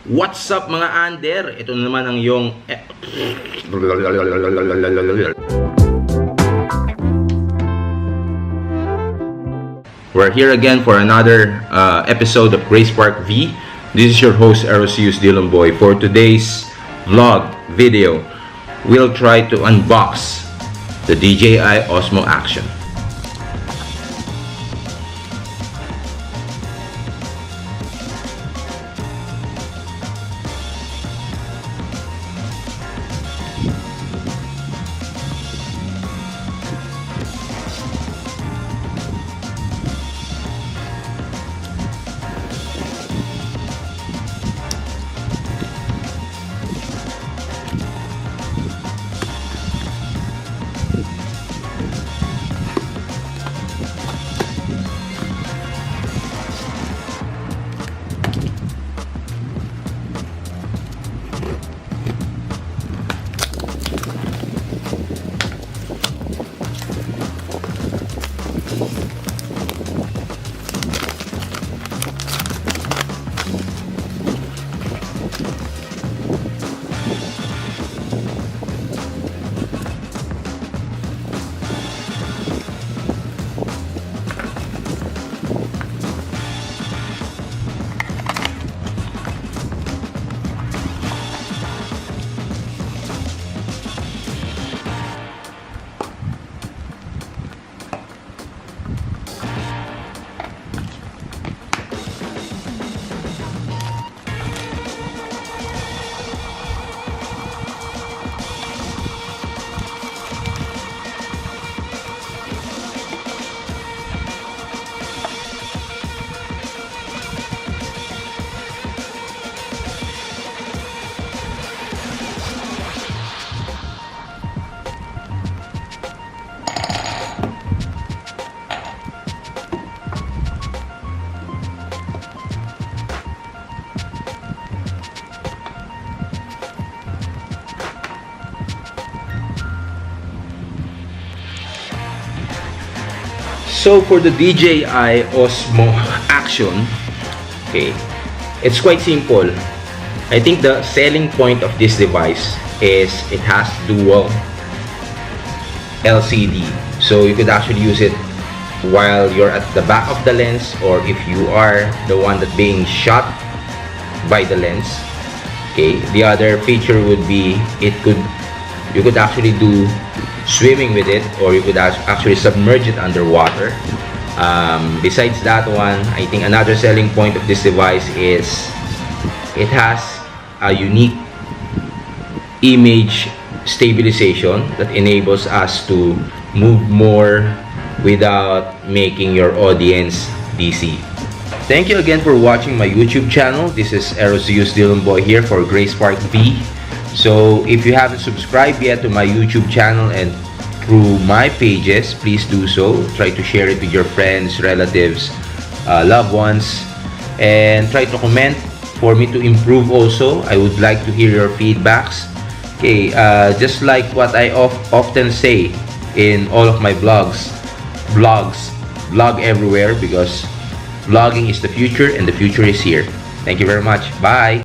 What's up mga under? Ito naman ang yung We're here again for another episode of Grace Park V. This is your host Erosius Dilomboy. For today's vlog video, we'll try to unbox the DJI OSMO Action. So for the DJI OSMO Action, okay, it's quite simple. I think the selling point of this device is it has dual LCD, so you could actually use it while you're at the back of the lens, or if you are the one that being shot by the lens. Okay, the other feature would be you could actually do swimming with it, or you could actually submerge it underwater. Besides that one, I think another selling point of this device is it has a unique image stabilization that enables us to move more without making your audience dizzy. Thank you again for watching my YouTube channel. This is Erosius Dilomboy here for Grace Park V. So if you haven't subscribed yet to my YouTube channel and through my pages, please do so. Try to share it with your friends, relatives, loved ones, and try to comment for me to improve also. I would like to hear your feedbacks. Okay, just like what I often say in all of my vlog everywhere, because vlogging is the future and the future is here. Thank you very much. Bye.